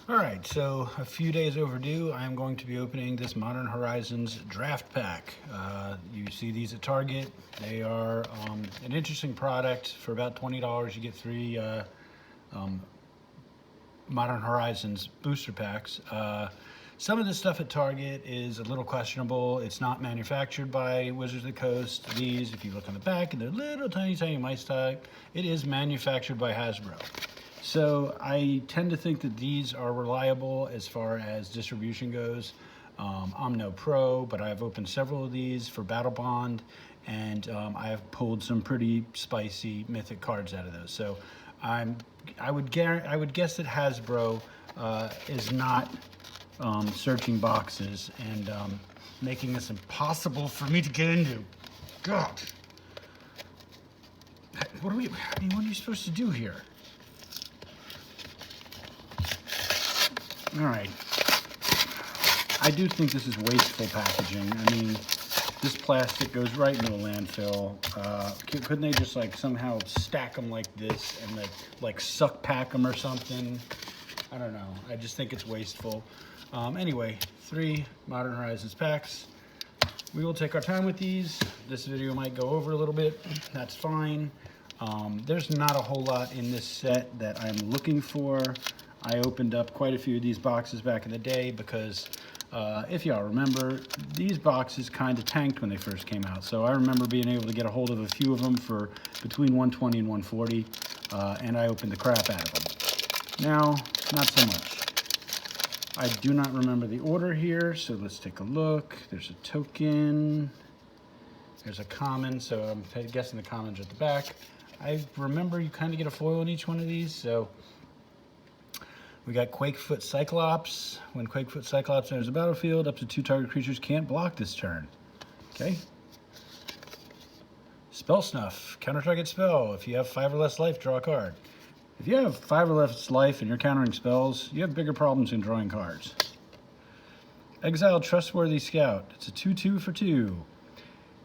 Alright, so a few days overdue, I am going to be opening this Modern Horizons draft pack. You see these at Target. They are an interesting product. For about $20, you get three Modern Horizons booster packs. Some of the stuff at Target is a little questionable. It's not manufactured by Wizards of the Coast. These, if you look on the back, and they're little tiny mice type, it is manufactured by Hasbro. So I tend to think that these are reliable as far as distribution goes. I'm no pro, but I've opened several of these for Battle Bond, and I have pulled some pretty spicy mythic cards out of those. So I would guess that Hasbro is not searching boxes and making this impossible for me to get into. God, what are you supposed to do here? All right. I do think this is wasteful packaging. I mean, this plastic goes right into a landfill. Couldn't they just like somehow stack them like this and like suck pack them or something? I don't know. I just think it's wasteful. Anyway, 3 Modern Horizons packs. We will take our time with these. This video might go over a little bit. That's fine. There's not a whole lot in this set that I'm looking for. I opened up quite a few of these boxes back in the day because if y'all remember, these boxes kind of tanked when they first came out. So I remember being able to get a hold of a few of them for between 120 and 140, and I opened the crap out of them. Now, not so much. I do not remember the order here, so let's take a look. There's a token. There's a common, so I'm guessing the commons are at the back. I remember you kind of get a foil in each one of these, so we got Quakefoot Cyclops. When Quakefoot Cyclops enters the battlefield, up to 2 target creatures can't block this turn. Okay. Spell Snuff. Counter target spell. If you have 5 or less life, draw a card. If you have 5 or less life and you're countering spells, you have bigger problems in drawing cards. Exile Trustworthy Scout. It's a 2/2 for 2.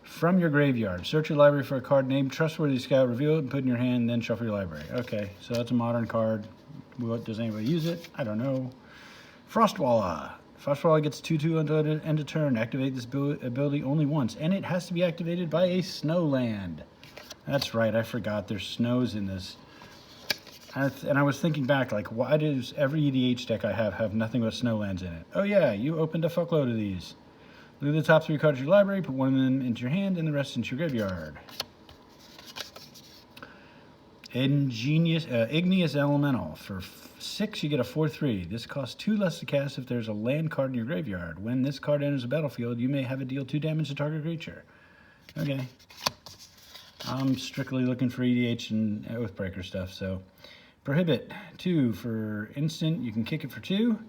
From your graveyard, search your library for a card named Trustworthy Scout, reveal it and put it in your hand, then shuffle your library. Okay, so that's a modern card. Does anybody use it? I don't know. Frostwalla. Frostwalla gets 2/2 until end of turn. Activate this ability only once, and it has to be activated by a snowland. That's right, I forgot there's snows in this. And I was thinking back, like, why does every EDH deck I have nothing but snowlands in it? Oh yeah, you opened a fuckload of these. Look at the top 3 cards of your library, put one of them into your hand, and the rest into your graveyard. Igneous Elemental. For 6, you get a 4/3. This costs 2 less to cast if there's a land card in your graveyard. When this card enters the battlefield, you may have it deal 2 damage to target creature. Okay. I'm strictly looking for EDH and Oathbreaker stuff, so. Prohibit. 2 for instant. You can kick it for 2.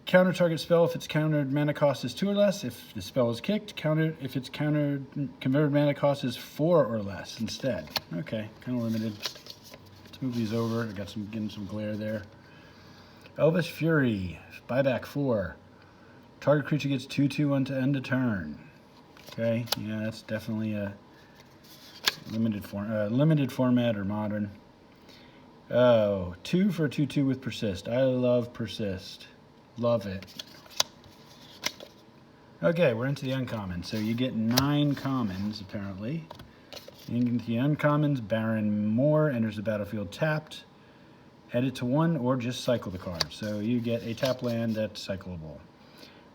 Counter target spell if its countered mana cost is 2 or less. If the spell is kicked, counter if its countered converted mana cost is 4 or less instead. Okay, kind of limited. Let's move these over. I got getting some glare there. Elvish Fury, buyback 4. Target creature gets 2/2 until end of turn. Okay, yeah, that's definitely a limited format or modern. Oh, 2 for 2/2 with persist. I love persist. Love it. Okay, we're into the uncommon. So you get 9 commons, apparently. Into the uncommons, Baron Moore enters the battlefield tapped. Add it to 1 or just cycle the card. So you get a tap land that's cyclable.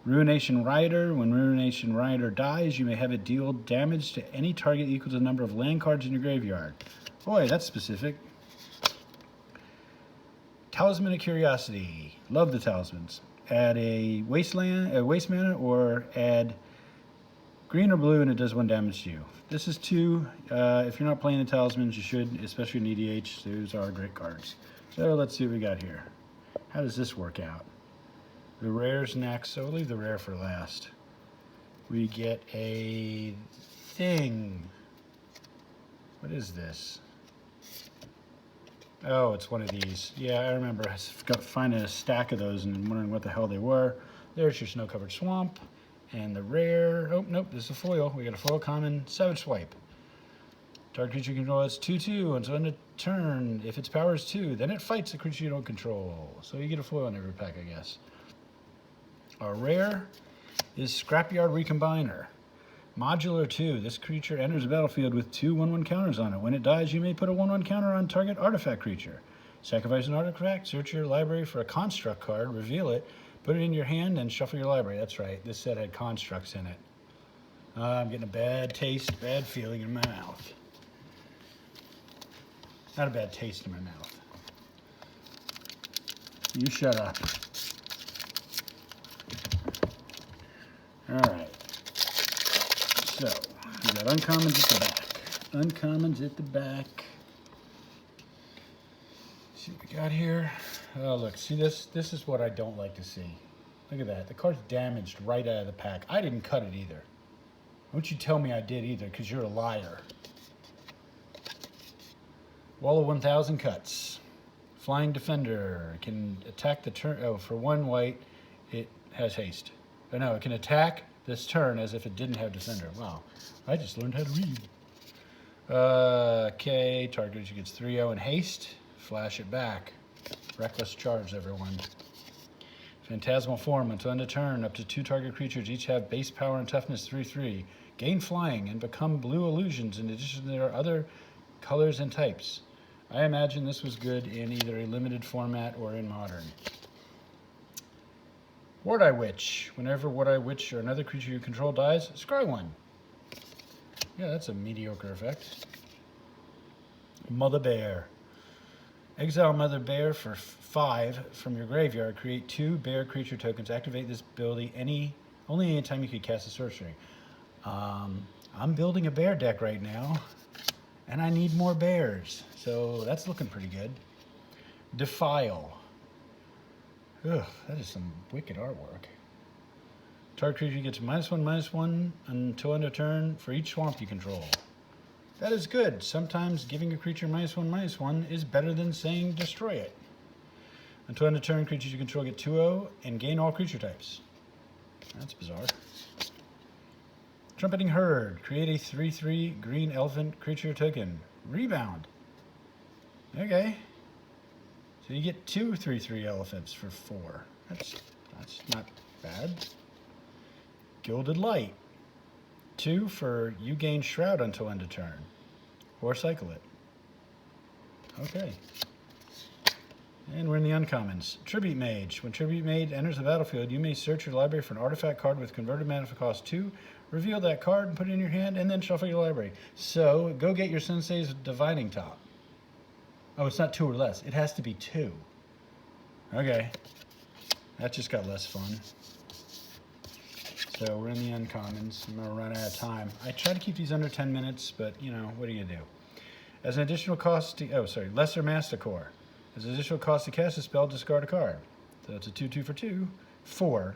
Ruination Rider. When Ruination Rider dies, you may have it deal damage to any target equal to the number of land cards in your graveyard. Boy, that's specific. Talisman of Curiosity. Love the talismans. Add a waste mana, or add green or blue, and it does 1 damage to you. This is 2. If you're not playing the talismans, you should, especially in EDH. Those are great cards. So let's see what we got here. How does this work out? The rare's next, so we'll leave the rare for last. We get a thing. What is this? Oh, it's one of these. Yeah, I remember finding a stack of those and wondering what the hell they were. There's your Snow-Covered Swamp. And the rare... Oh, nope, this is a foil. We got a foil common Savage Swipe. Target creature you control has 2/2, and so in a turn, if its power is 2, then it fights the creature you don't control. So you get a foil in every pack, I guess. Our rare is Scrapyard Recombiner. Modular 2. This creature enters the battlefield with 2 1/1 counters on it. When it dies, you may put a 1/1 counter on target artifact creature. Sacrifice an artifact, search your library for a construct card, reveal it, put it in your hand, and shuffle your library. That's right, this set had constructs in it. I'm getting a bad taste, bad feeling in my mouth. Not a bad taste in my mouth. You shut up. Alright. So, we got uncommons at the back. Uncommons at the back. See what we got here. Oh, look. See this? This is what I don't like to see. Look at that. The card's damaged right out of the pack. I didn't cut it either. Don't you tell me I did either, because you're a liar. Wall of 1,000 cuts. Flying Defender. Can attack the turn. Oh, for 1 white, it has haste. Oh, no, it can attack this turn as if it didn't have Defender. Wow. I just learned how to read. Okay, target gets 3/0 and haste. Flash it back. Reckless charge, everyone. Phantasmal Form. Until end of turn, up to 2 target creatures each have base power and toughness 3/3. Gain flying and become blue illusions in addition to their other colors and types. I imagine this was good in either a limited format or in modern. Ward-Eye Witch. Whenever Ward-Eye Witch or another creature you control dies, scry 1. Yeah, that's a mediocre effect. Mother Bear. Exile Mother Bear for 5 from your graveyard. Create 2 bear creature tokens. Activate this ability only anytime you can cast a sorcery. I'm building a bear deck right now, and I need more bears, so that's looking pretty good. Defile. Ugh, that is some wicked artwork. Target creature gets -1/-1 until end of turn for each swamp you control. That is good. Sometimes giving a creature -1/-1 is better than saying destroy it. Until end of turn, creatures you control get 2/0 and gain all creature types. That's bizarre. Trumpeting Herd. Create a 3/3 green elephant creature token. Rebound. Okay. So you get 2 3/3 elephants for 4. That's not bad. Gilded Light. 2 for you gain Shroud until end of turn. Or cycle it. Okay. And we're in the uncommons. Tribute Mage. When Tribute Mage enters the battlefield, you may search your library for an artifact card with converted mana for cost 2. Reveal that card and put it in your hand, and then shuffle your library. So, go get your Sensei's Divining Top. Oh, it's not 2 or less. It has to be 2. Okay. That just got less fun. So, we're in the uncommons. I'm going to run out of time. I try to keep these under 10 minutes, but, you know, what are you going to do? As an additional cost to... Oh, sorry. Lesser Masticore. As an additional cost to cast a spell, discard a card. So, it's a 2/2 for 2. 4.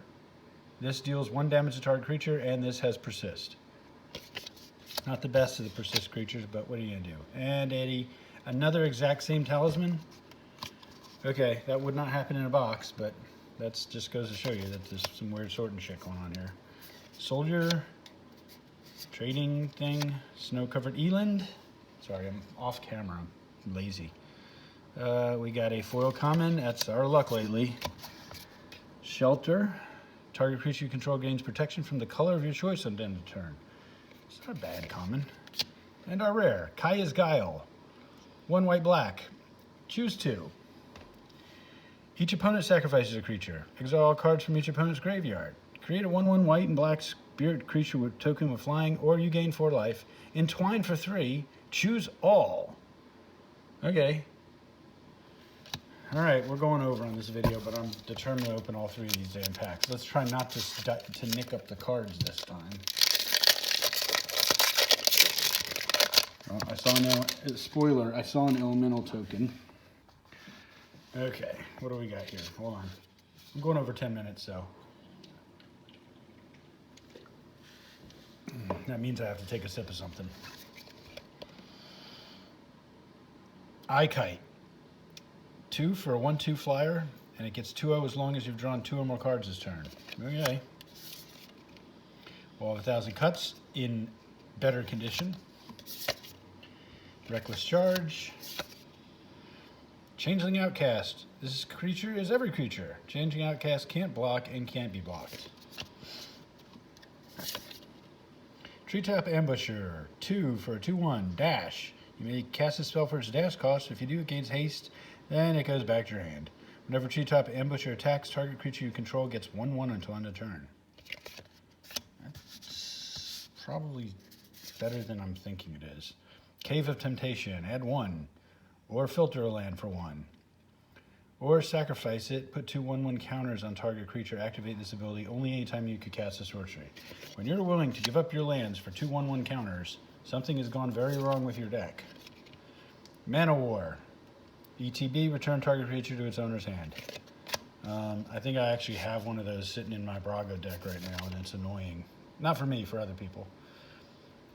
This deals 1 damage to target creature, and this has Persist. Not the best of the Persist creatures, but what are you going to do? And Eddie, another exact same talisman. Okay, that would not happen in a box, but that just goes to show you that there's some weird sorting shit going on here. Soldier, trading thing, snow-covered eland. Sorry, I'm off camera. I'm lazy. We got a foil common. That's our luck lately. Shelter. Target creature you control gains protection from the color of your choice on end of turn. It's not a bad common. And our rare, Kaya's Guile. 1 white black. Choose 2. Each opponent sacrifices a creature. Exile all cards from each opponent's graveyard. Create a 1/1 white and black spirit creature with token with flying, or you gain 4 life. Entwine for 3. Choose all. Okay. Alright, we're going over on this video, but I'm determined to open all 3 of these damn packs. Let's try not to nick up the cards this time. Oh, I saw spoiler, I saw an elemental token. Okay, what do we got here? Hold on. I'm going over 10 minutes, so. That means I have to take a sip of something. Eye Kite. 2 for a 1/2 flyer, and it gets 2/0 as long as you've drawn 2 or more cards this turn. Okay. Wall of 1,000 cuts in better condition. Reckless Charge. Changeling Outcast. This creature is every creature. Changeling Outcast can't block and can't be blocked. Treetop Ambusher. 2 for a 2/1. Dash. You may cast a spell for its dash cost. If you do, it gains haste. Then it goes back to your hand. Whenever Treetop Ambusher attacks, target creature you control gets 1/1 until end of turn. That's probably better than I'm thinking it is. Cave of Temptation. Add 1. Or filter a land for 1. Or sacrifice it, put 2 1/1 counters on target creature, activate this ability only anytime you could cast a sorcery. When you're willing to give up your lands for 2 1/1 counters, something has gone very wrong with your deck. Mana War. ETB, return target creature to its owner's hand. I think I actually have one of those sitting in my Brago deck right now, and it's annoying. Not for me, for other people.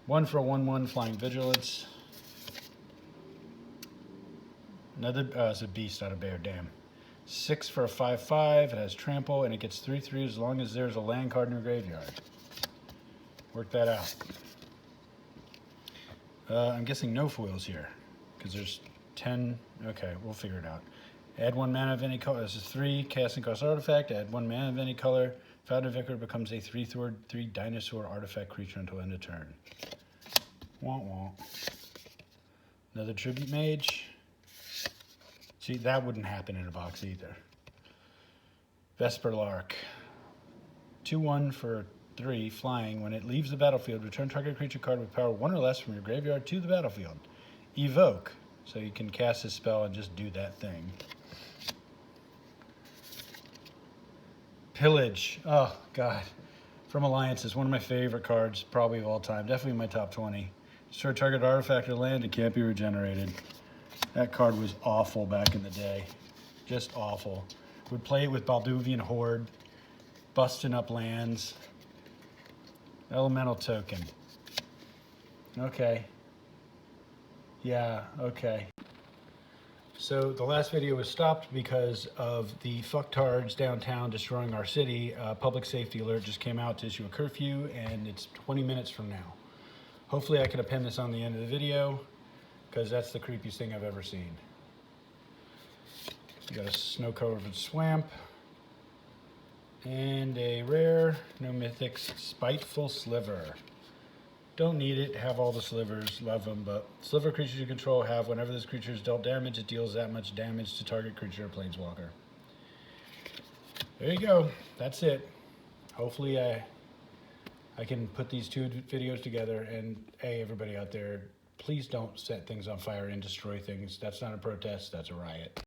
1 for a 1/1 Flying Vigilance. Another, it's a beast, not a bear, damn. 6 for a 5/5, it has trample, and it gets 3/3 as long as there's a land card in your graveyard. Work that out. I'm guessing no foils here, because there's 10, okay, we'll figure it out. Add 1 mana of any color, this is 3, casting cost artifact, add 1 mana of any color, Fountain Vicar becomes a 3 dinosaur artifact creature until end of turn. Womp womp. Another Tribute Mage. See, that wouldn't happen in a box either. Vesper Lark. 2/1 for 3, flying. When it leaves the battlefield, return target creature card with power 1 or less from your graveyard to the battlefield. Evoke. So you can cast a spell and just do that thing. Pillage. Oh, God. From Alliances, one of my favorite cards, probably of all time. Definitely in my top 20. Destroy target artifact or land, it can't be regenerated. That card was awful back in the day. Just awful. Would play it with Balduvian Horde, busting up lands. Elemental Token. Okay. Yeah, okay. So the last video was stopped because of the fucktards downtown destroying our city. Public safety alert just came out to issue a curfew, and it's 20 minutes from now. Hopefully I can append this on the end of the video, because that's the creepiest thing I've ever seen. You got a snow-covered swamp, and a rare, no mythics, Spiteful Sliver. Don't need it, have all the slivers, love them, but sliver creatures you control have, whenever this creature is dealt damage, it deals that much damage to target creature or planeswalker. There you go, that's it. Hopefully I can put these 2 videos together, and hey, everybody out there, please don't set things on fire and destroy things. That's not a protest, that's a riot.